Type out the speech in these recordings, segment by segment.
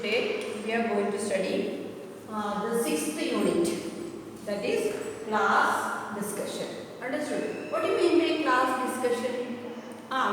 Today we are going to study the sixth unit, that is class discussion. Understood? What do you mean by class discussion?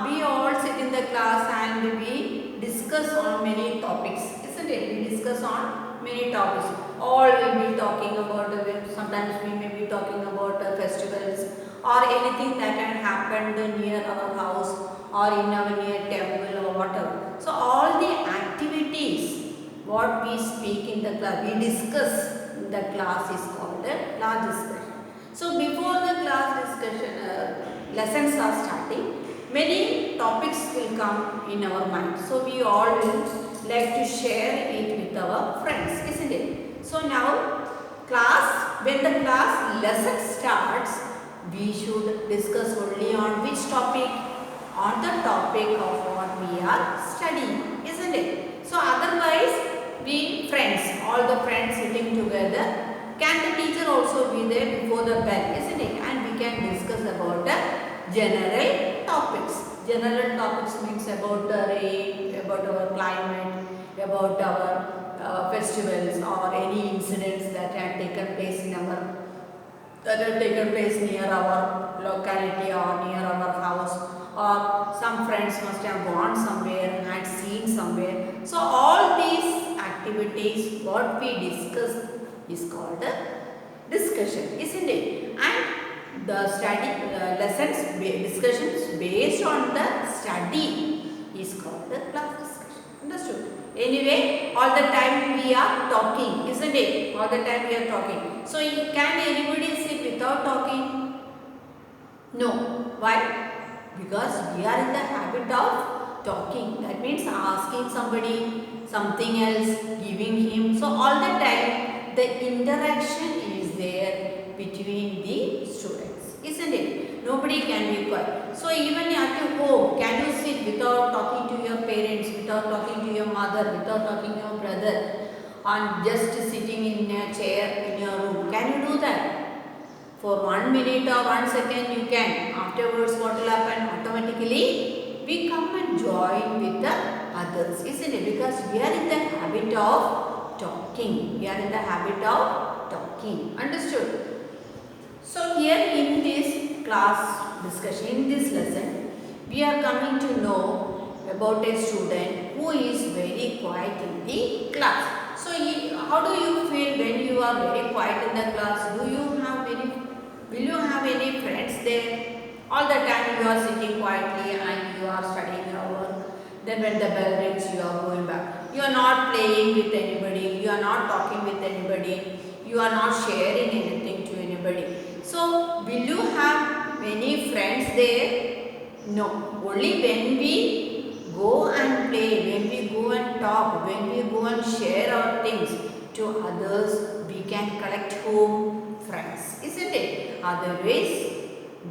We all sit in the class and we discuss on many topics, isn't it? We discuss on many topics. All will be talking about, sometimes we may be talking about festivals or anything that had happened near our house or in our near temple or whatever. So all the activities what we speak in the class, we discuss in the class is called a class discussion. So before the class discussion, lessons are starting, many topics will come in our mind. So we all will like to share it with our friends, isn't it? So now class, when the class lesson starts, we should discuss only on which topic? On the topic of what we are studying, isn't it? So otherwise, we friends, all the friends sitting together, can the teacher also be there before the bell, isn't it? And we can discuss about the general topics. General topics means about the rain, about our climate, about our festivals or any incidents that have taken place in our near our locality or near our house, or some friends must have gone somewhere and had seen somewhere. So all these activities what we discuss is called a discussion, isn't it? And the study lessons discussions based on the study is called the class discussion. Understood? Anyway, all the time we are talking, isn't it? All the time we are talking. So can anybody sit without talking? No. Why? Because we are in the habit of talking. That means asking somebody something else, giving him. So all the time the interaction is there between the students, isn't it? Nobody can be quiet. So even at home, can you sit without talking to your parents, without talking to your mother, without talking to your brother, and just sitting in a chair in your room? Can you do that? For 1 minute or 1 second you can. Afterwards what will happen? Automatically we come and join with the others, isn't it? Because we are in the habit of talking. We are in the habit of talking. Understood? So here in this class discussion, in this lesson, we are coming to know about a student who is very quiet in the class. So how do you feel when you are very quiet in the class? Will you have any friends there? All the time you are sitting quietly and you are studying your work. Then when the bell rings, you are going back. You are not playing with anybody. You are not talking with anybody. You are not sharing anything to anybody. So will you have many friends there? No. Only when we go and play, when we go and talk, when we go and share our things to others, we can collect home friends, isn't it? Otherwise,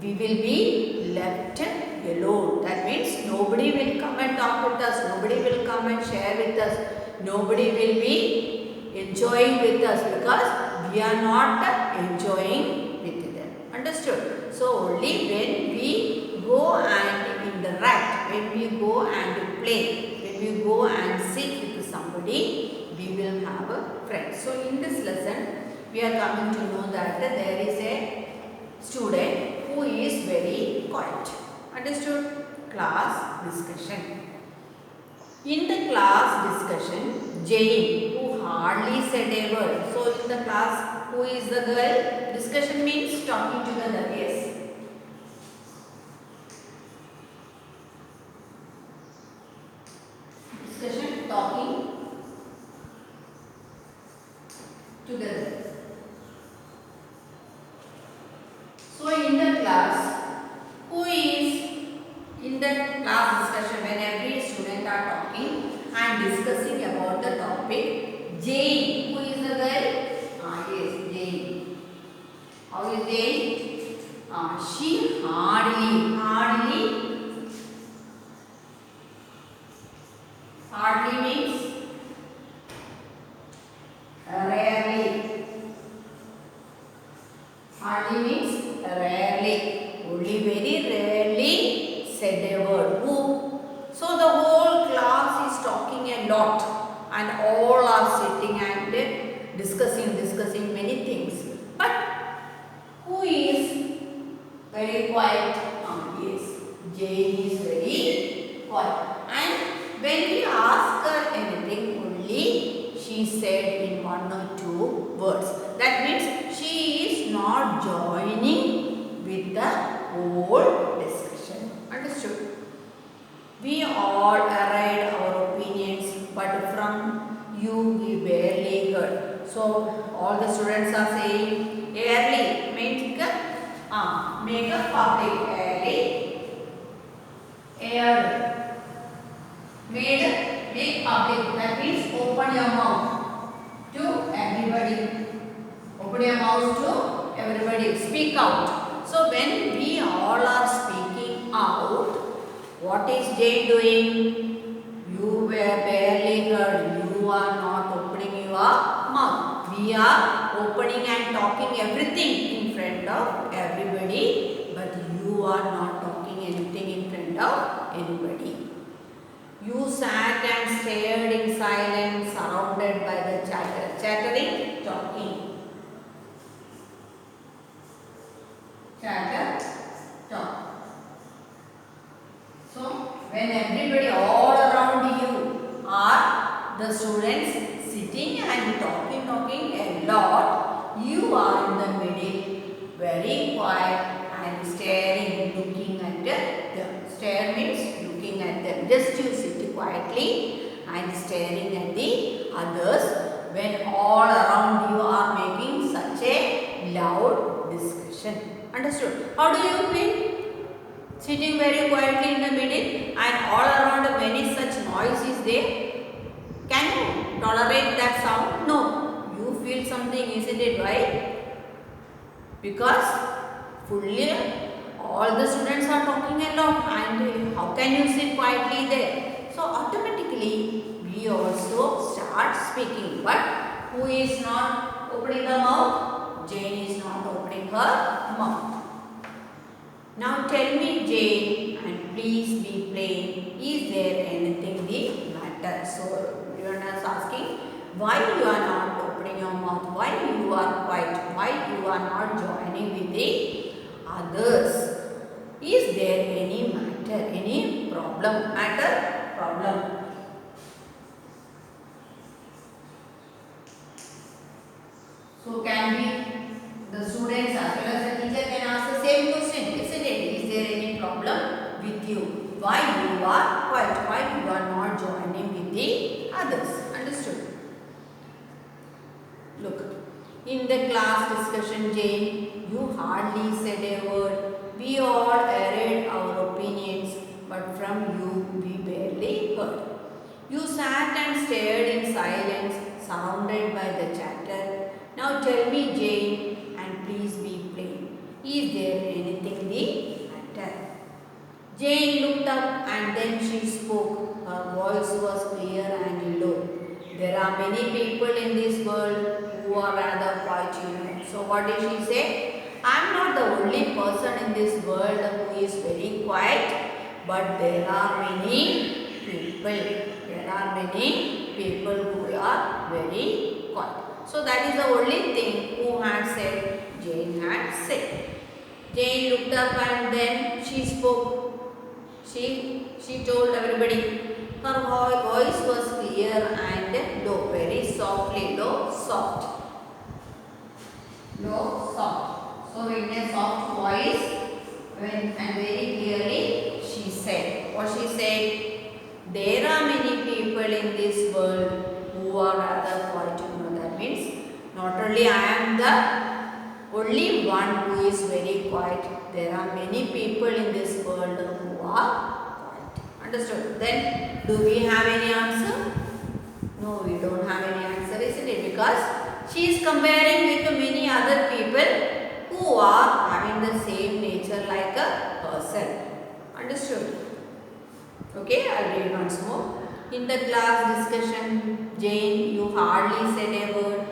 we will be left alone. That means nobody will come and talk with us, nobody will come and share with us, nobody will be enjoying with us because we are not enjoying with them. Understood? So only when we go and interact, when we go and play, when we go and sit with somebody, we will have a friend. So in this lesson, we are coming to know that there is a student who is very quiet. Understood? Class discussion. In the class discussion, Jane, who hardly said a word. So in the class, who is the girl? Discussion means talking together. Yes. Discussion, talking together. So in the class, who is in the class discussion when every student are talking and discussing about the topic? Jane. Who is the girl? Yes, Jane. How is Jane? She hardly means rarely. Hardly means rarely. discussing many things. But who is very quiet? Yes, Jane is very quiet. And when we ask her anything, only she said in one or two words. That means she is not joining with the whole discussion. Understood? We all arrayed our opinions, but from you we barely heard. So all the students are saying early make a public early aired make public, that means open your mouth to everybody. Open your mouth to everybody. Speak out. So when we all are speaking out, what is Jane doing? You were barely heard. You are not opening your mouth. We are opening and talking everything in front of everybody, but you are not talking anything in front of anybody. You sat and stared in silence, surrounded by the chattering, talking. Chatter, talk. So, when everybody all around you are the students sitting and talking a lot, you are in the middle, very quiet and staring, looking at them. Stare means looking at them. Just you sit quietly and staring at the others when all around you are making such a loud discussion. Understood? How do you feel? Sitting very quietly in the middle and all around many such noise is there. Can you tolerate that sound? No. You feel something, isn't it? Why? Because fully all the students are talking a lot and how can you sit quietly there? So automatically we also start speaking. But who is not opening the mouth? Jane is not opening her mouth. Now tell me, Jane, and please be plain. Is there anything the matter? So everyone is asking why you are not opening your mouth, why you are quiet, why you are not joining with the others. Is there any matter, any problem? Matter, problem. So can we, the students as well as the teacher can ask the same question, isn't it? Is there any problem with you? Why you are quiet? Why you are not joining with the others? Understood? Look, in the class discussion, Jane, you hardly said a word. We all aired our opinions, but from you we barely heard. You sat and stared in silence, surrounded by the chatter. Now tell me, Jane, and please be plain. Is there anything the matter? Jane looked up and then she spoke. Her voice was clear and low. There are many people in this world who are rather quiet, you know. So what did she say? I am not the only person in this world who is very quiet, but there are many people. There are many people who are very quiet. So that is the only thing who had said, Jane had said. Jane looked up and then she spoke. She told everybody. Her voice was clear and low, very softly, low, soft. Low, soft. So in a soft voice and very clearly she said. What she said? There are many people in this world who are rather quiet. You know, that means not only I am the only one who is very quiet. There are many people in this world who are quiet. Understood? Then do we have any answer? No, we don't have any answer, isn't it? Because she is comparing with many other people who are having the same nature like a person. Understood? Okay, I'll read once more. In the class discussion, Jane, you hardly said a word.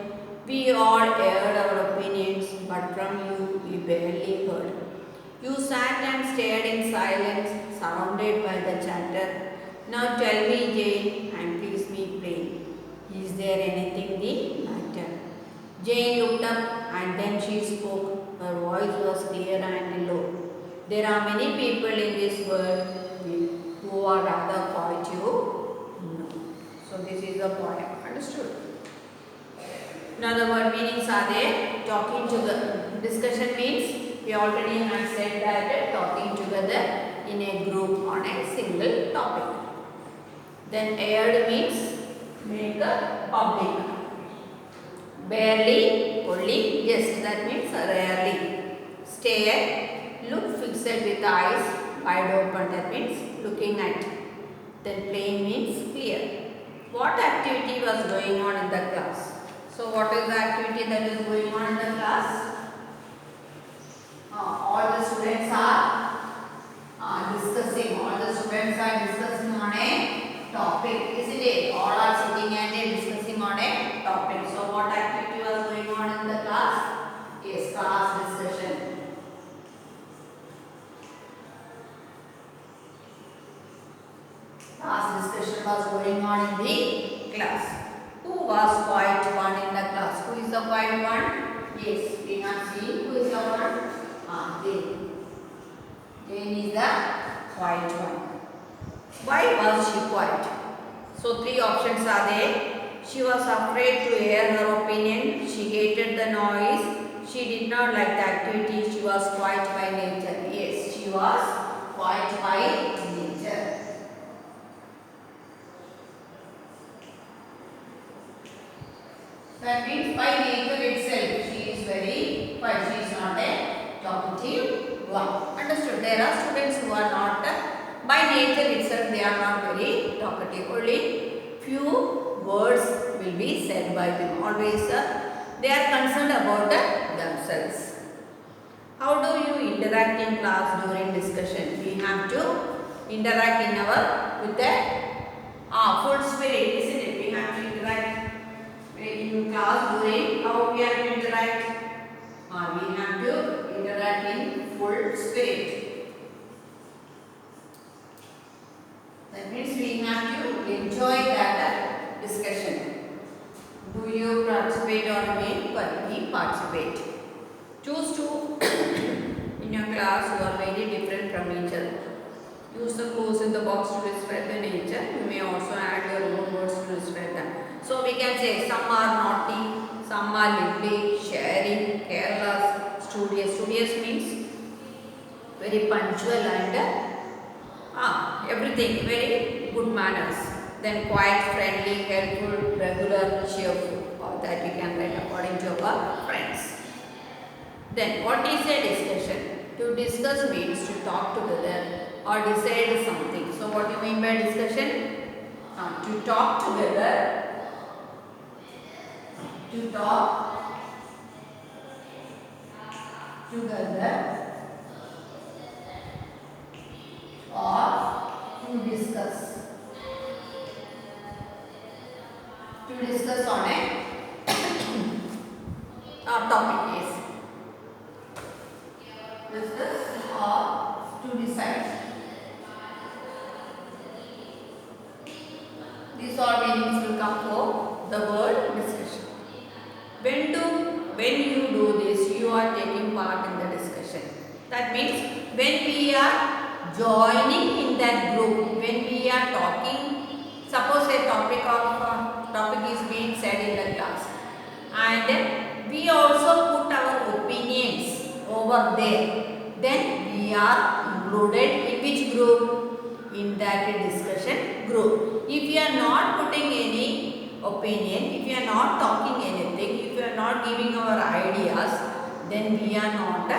We all aired our opinions, but from you we barely heard. You sat and stared in silence, surrounded by the chatter. Now tell me, Jane, and please be plain. Is there anything the matter? Jane looked up and then she spoke. Her voice was clear and low. There are many people in this world who are rather quiet, you know. So this is the poem. Understood? Another word meanings are there. Talking together. Discussion means we already have said that talking together in a group on a single topic. Then aired means make a public. Barely, only, just, that means rarely. Stare, look fixed with eyes wide open, that means looking at. Then plain means clear. What activity was going on in the class? So what is the activity that is going on in the class? All the students are discussing. All the students are discussing on a topic, isn't it? All are sitting and discussing on a topic. So what activity was going on in the class? Yes, class discussion. Class discussion was going on in the class. Who was quiet one in the class? Who is the quiet one? Yes, we have seen. Who is the one? Jane. Jane is the quiet one. Why was she quiet? So three options are there. She was afraid to air her opinion. She hated the noise. She did not like the activity. She was quiet by nature. Yes, she was quiet by nature. That means by nature itself, she is very quiet. She is not a talkative one. Understood? There are students who are not, by nature itself, they are not very talkative. Only few words will be said by them. Always they are concerned about themselves. How do you interact in class during discussion? We have to interact in our with the full spirit, isn't it? We have to interact in class during. How we have to interact? We have to interact in full spirit. That means we have to enjoy that discussion. Do you participate or remain? But we participate. Choose two in your class who are very different from each other. Use the clues in the box to describe the nature. You may also add your own words to describe them. So we can say some are naughty, some are lively, sharing, careless, studious. Studious means very punctual and everything, very good manners. Then quiet, friendly, helpful, regular, cheerful. All that we can write according to our friends. Then what is a discussion? To discuss means to talk together or decide something. So what do you mean by discussion? To talk together. To talk together or to discuss. To discuss on a topic, yes. Discuss or to decide. These all meanings will come for the word discussion. When you do this, you are taking part in the discussion. That means when we are joining in that group, when we are talking, suppose a topic is being said in the class, and we also put our opinions over there, then we are included in which group? In that discussion group. If we are not putting any opinion, if we are not talking anything, if we are not giving our ideas, then we are not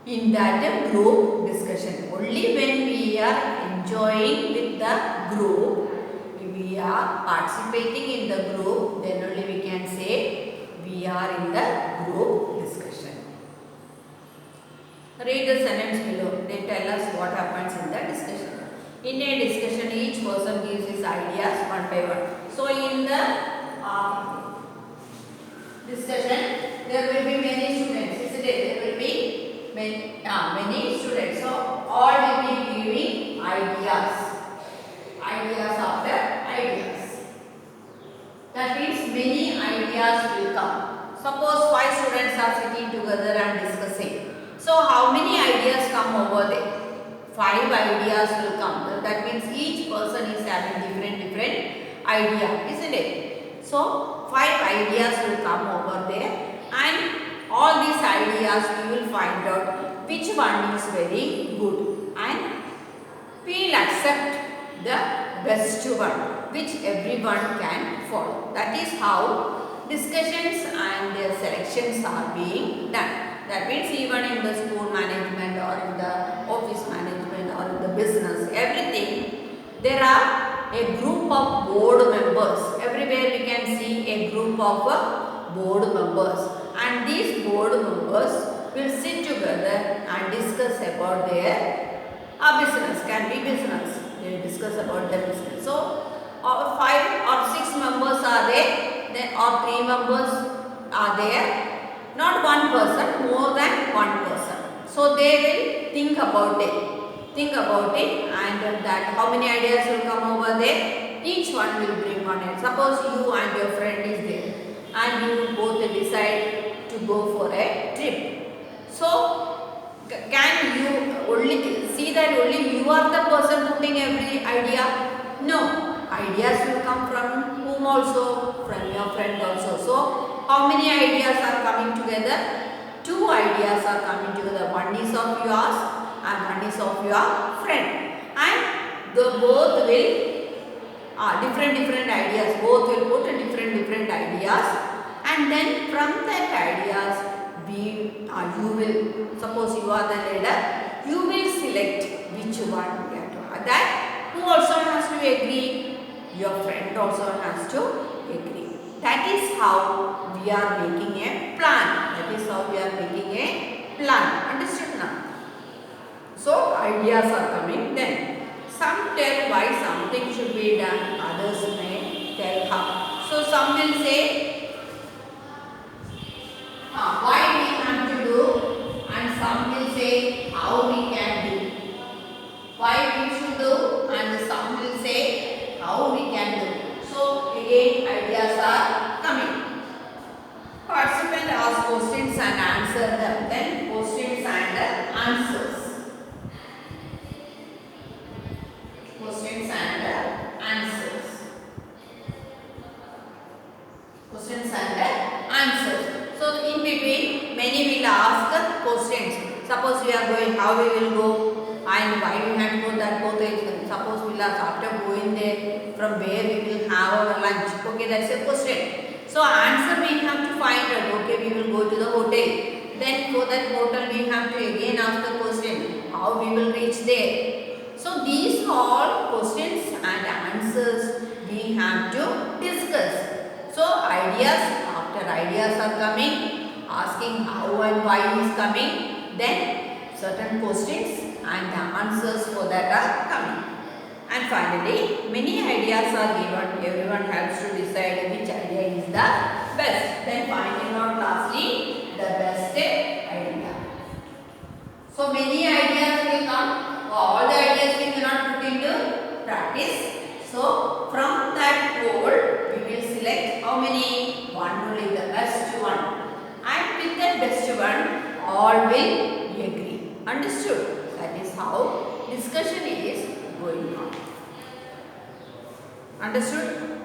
in that group discussion. Only when we are enjoying with the group, we are participating in the group, then only we can say we are in the group discussion. Read the sentence below. They tell us what happens in the discussion. In a discussion, each person gives his ideas one by one. So in the discussion, there will be many students, isn't it? There will be many students. So all will be giving ideas after ideas. That means many ideas will come. Suppose 5 students are sitting together and discussing. So how many ideas come over there? 5 ideas will come. That means each person is having different idea, isn't it? So 5 ideas will come over there, and all these ideas we will find out which one is very good, and we will accept the best one which everyone can follow. That is how discussions and selections are being done. That means even in the school management or in the office management or in the business, everything, there are a group of board members. Everywhere we can see a group of board members, and these board members will sit together and discuss about their business. Can be business. They will discuss about their business. So 5 or 6 members are there, then or 3 members are there. Not one person, more than one person. So they will think about it, and that how many ideas will come over there. Each one will bring one idea. Suppose you and your friend is there, and you both decide to go for a trip. So can you only see that only you are the person putting every idea? No. Ideas will come from whom also? From your friend also. So how many ideas are coming together? 2 ideas are coming together. One is of yours and one is of your friend. And the both will different ideas. Both will put different ideas. And then from that ideas, you will, suppose you are the leader, you will select which one you have to. That who also has to agree. Your friend also has to agree. That is how we are making a plan. Understood now? So ideas are coming. Then some tell why something should be done. Others may tell how. So some will say why we have to do, and some will say how we can do. Why we should do, and some will say how we can do. So again ideas are coming. Participant asks questions and answer them. Then questions and answers. Questions and answers. Questions and answers. So in between, many will ask questions. Suppose we are going, how we will go, and why we have to go that both ways. Suppose we will ask after going there, from where we will have our lunch. Okay, that's a question. So answer we have to find out. Okay, we will go to the hotel. Then for that hotel we have to again ask the question, how we will reach there. So these all questions and answers we have to discuss. So after ideas are coming, asking how and why is coming, then certain questions and answers for that are coming. And finally, many ideas are given. Everyone has to decide which idea is the best. Then finding out lastly the best idea. So many ideas will come. All the ideas we cannot put into practice. So from that pool, we will select how many? One only, the best one. And with the best one, all will agree. Understood? That is how discussion is going on. Understood?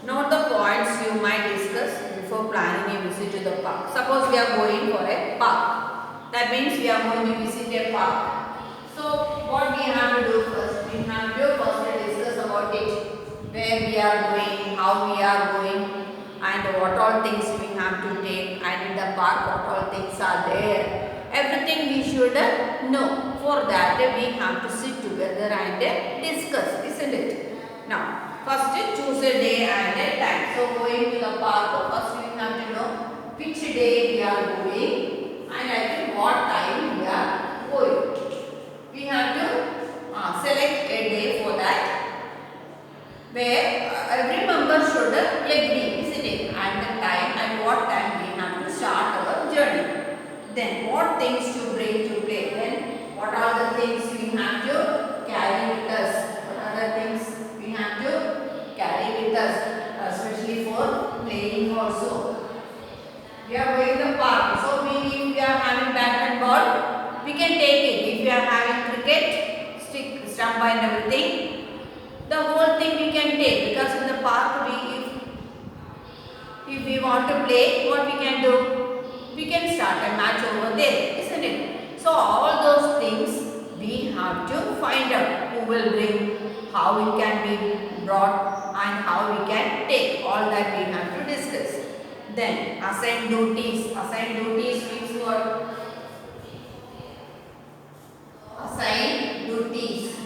Note the points you might discuss before planning a visit to the park. Suppose we are going for a park. That means we are going to visit a park. So what we have to do first? We have to first discuss about it. Where we are going, how we are going, and what all things we have to take, and in the park what all things are there. Everything we should know. For that we have to sit together and discuss, isn't it? Now, first choose a day and a time. So going to the park, first we have to know which day we are going and at what time we are going. We have to select a day for that, where every member should agree, isn't it? And the time, at what time we have to start our journey. Then what things to bring to play. Then what are the things we have to carry with us. What are the things we have to carry with us. especially for playing also. We are going to the park. So if we are having bat and ball, we can take it. If we are having cricket, stick, stump and everything, the whole thing we can take, because in the park if we want to play, what we can do? We can start a match over there, isn't it? So all those things we have to find out. Who will bring, how it can be brought, and how we can take. All that we have to discuss. Then assign duties. Assign duties means what? Assign duties.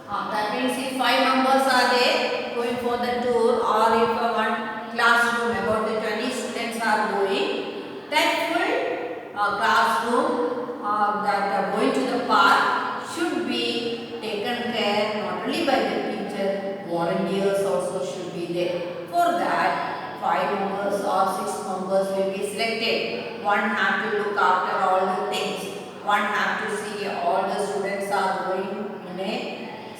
That means if 5 members are there going for the tour, or if one classroom about the 20 students are going, that full classroom that are going to the park should be taken care not only by the teacher, volunteers also should be there. For that, 5 members or 6 members will be selected. One have to look after all the things. One have to see all the students are going in a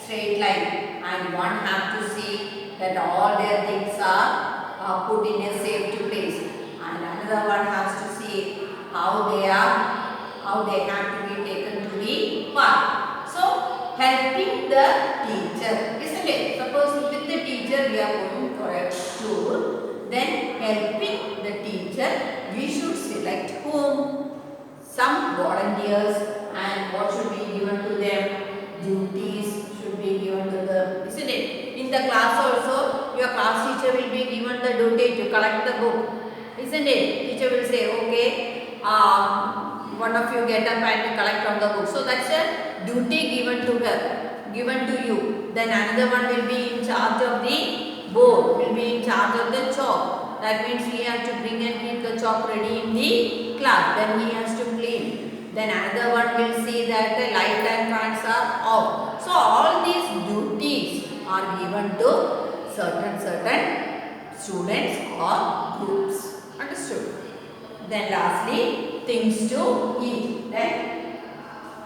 straight line, and one have to see that all their things are put in a safety place, and another one has to see how they have to be taken to the park. So helping the teacher, isn't it? Suppose with the teacher we are going for a tour, then helping the teacher we should select whom? Some volunteers, and what should be given to them? Duties should be given to them, isn't it? In the class also, your class teacher will be given the duty to collect the book, isn't it? Teacher will say, okay, one of you get up and collect on the book. So that's a duty given to her, given to you. Then another one will be in charge of the board, will be in charge of the chalk. That means he has to bring and keep the chalk ready in the class. Then he has to clean. Then another one will see that the light and fans are off. So all these duties are given to certain students or groups. Understood? Then lastly, things to eat. Then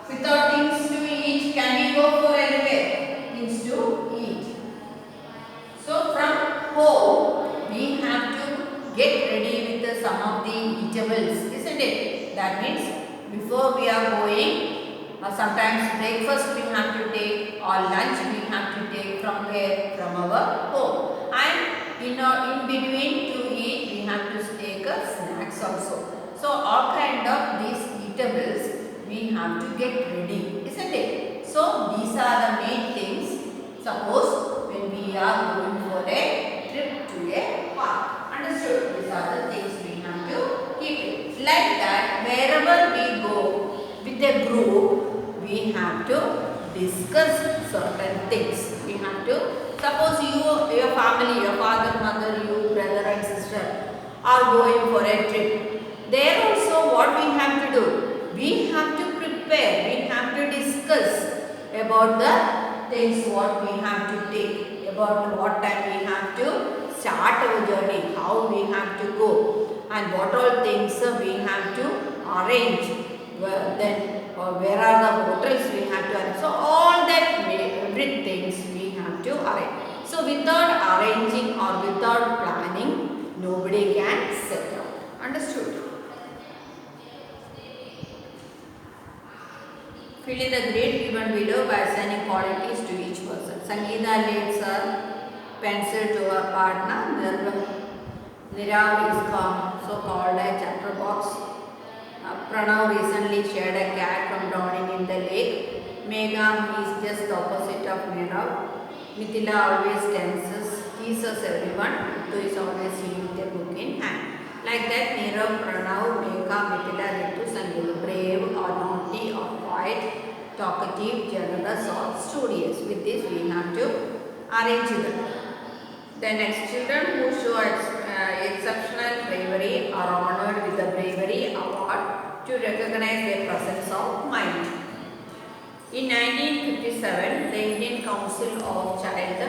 without things to eat, can we go for anywhere? Things to eat. So from home, we have to get ready with some of the eatables, isn't it? That means before we are going, sometimes breakfast we have to take, or lunch we have to take from where? From our home. And in between to eat, we have to take snacks also. So all kind of these eatables we have to get ready, isn't it? So these are the main things. Suppose when we are going for a trip to a park. Understood? These are the things we have to keep it. Like that, wherever we go with a group, we have to discuss certain things. We have to, suppose your family, your father, mother, you, brother and sister are going for a trip. There also what we have to do? We have to prepare, we have to discuss about the things what we have to take, about what time we have to start our journey, how we have to go, and what all things we have to arrange. Then where are the hotels we have to arrange. So all that everything we have to arrange. So without arranging or without planning, nobody can set out. Understood? Fill in the grid given below by assigning qualities to each person. Sangeeta leads her pencil to her partner. Nirav is so-called a chatterbox. Pranav recently shared a cat from drowning in the lake. Megha is just the opposite of Nirav. Mithila always teases everyone. Ritu is always seen with a book in hand. Like that, Nirav, Pranav, Megha, Mithila, Ritu, Sangeeta, brave or naughty or quiet, talkative, generous or studious. With this, we have to arrange them. The next, children who show exceptional bravery are honored with the Bravery Award to recognize their presence of mind. In 1957, the Indian Council of Child.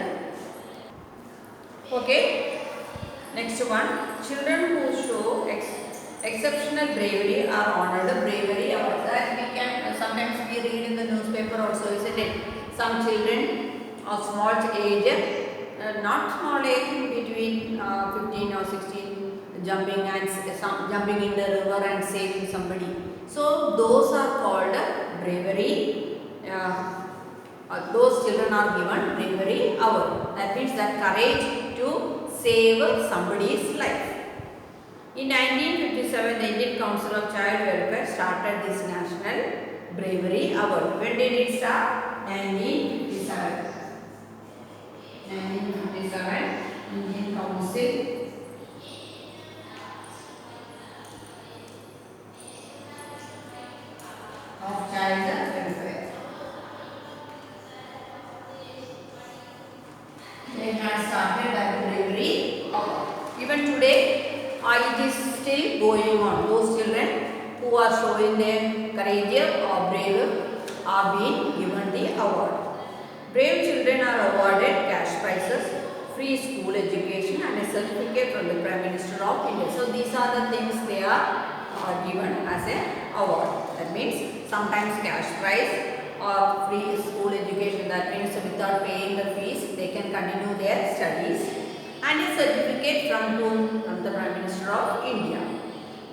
Okay. Next one, children who show exceptional bravery are honored. The Bravery Award that we can sometimes we read in the newspaper also, isn't it? Some children of small age not small age, between 15 or 16, jumping and jumping in the river and saving somebody. So those are called bravery. Those children are given bravery hour. That means that courage to save somebody's life. In 1957, the Indian Council of Child Welfare started this National Bravery Award. When did it start? 1957. 1957, Indian Council of Child Welfare. They had started that bravery award. Even today, it is still going on. Those children who are showing their courage or brave are being given the award. Brave children are awarded cash prizes, free school education and a certificate from the Prime Minister of India. So these are the things they are given as an award. That means sometimes cash prize or free school education. That means without paying the fees they can continue their studies. And a certificate from whom? From the Prime Minister of India.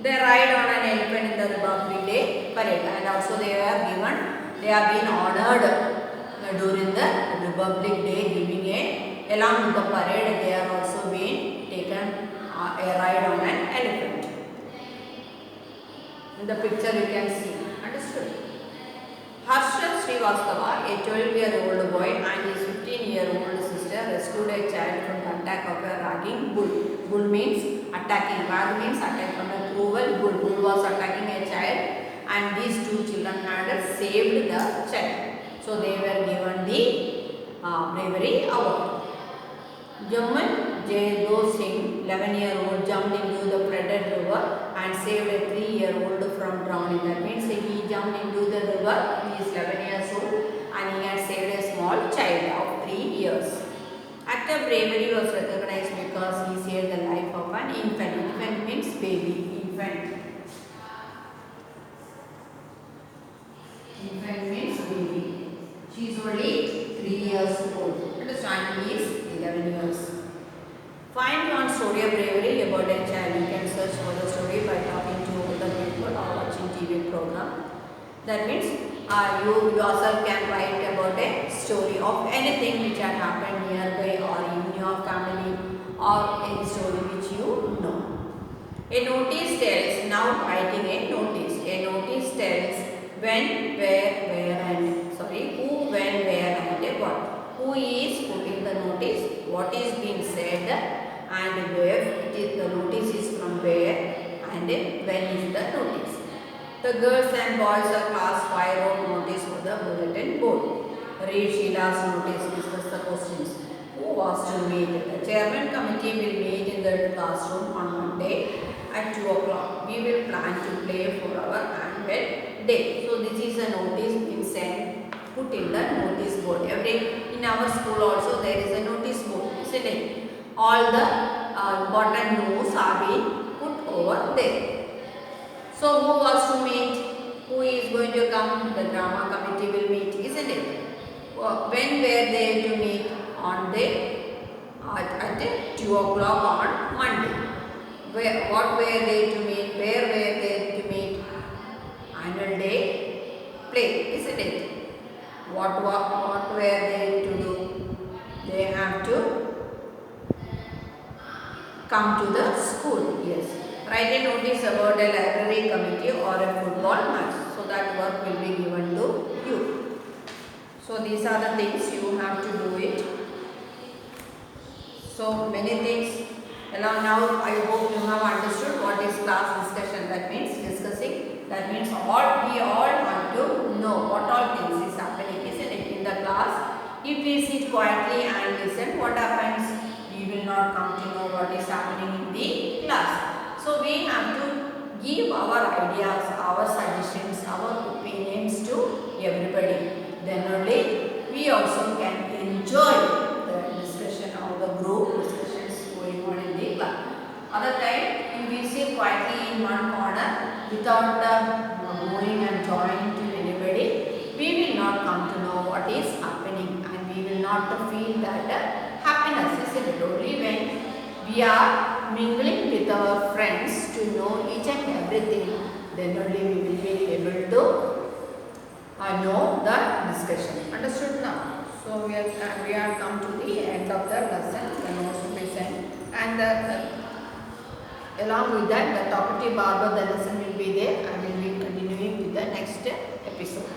They ride on an elephant in the Republic Day parade, and also they are been honored during the Republic Day, along with the parade. They are also being taken a ride on an elephant. In the picture you can see. Understood? Harshad Srivastava, a 12-year-old boy and his 15-year-old sister rescued a child from the attack of a ragging bull. Bull means attacking. Rag means attack from a cruel bull. Bull was attacking a child and these two children had saved the child. So they were given the bravery award. Jamman Jaydo Singh, 11-year-old, jumped into the flooded river and saved a 3-year-old from drowning. That means he jumped into the river. He is 11 years old and he had saved a small child of 3 years. Act of bravery was recognized because he saved the life of an infant. Infant means baby. Infant. Infant means baby. She is only 3 years old. Understand? He is 11 years. Find one story of bravery about a child. You can search for the story by talking to other people or watching TV program. That means you yourself can write about a story of anything which had happened nearby or in your family or any story which you know. A notice tells, now writing a notice. A notice tells when, where and who, when, where and what. Who is putting the notice, what is being said and where the notice is from where and when is the notice. The girls and boys of class 5 wrote notice for the bulletin board. Read Sheila's notice, discuss the questions. Who was to meet? The chairman committee will meet in the classroom on Monday at 2 o'clock. We will plan to play for our annual day. So this is a notice being sent, put in the notice board. In our school also there is a notice board, isn't it? All the important news are being put over there. So who was to meet? Who is going to come? The drama committee will meet, isn't it? When were they to meet? On at 2 o'clock on Monday. What were they to meet? Where were they to meet? Annual day play, isn't it? What were they to do? They have to come to the school. Yes. Write a notice about a library committee or a football match. So that work will be given to you. So these are the things you have to do it. So many things. Now I hope you have understood what is class discussion. That means discussing. That means we all want to know what all things is happening, isn't it, in the class. If we sit quietly and listen, what happens? We will not come to know what is happening in the class. So we have to give our ideas, our suggestions, our opinions to everybody. Then only we also can enjoy the discussion or the group discussions going on in the class. Other time, if we sit quietly in one corner without going and joining to anybody, we will not come to know what is happening and we will not feel that happiness. happiness is it only when we are mingling with our friends to know each and everything, then only we will be able to know the discussion. Understood now? So we are come to the end of the lesson, the notes to be sent, and along with that the talkative barb of the lesson will be there. I will be continuing with the next episode.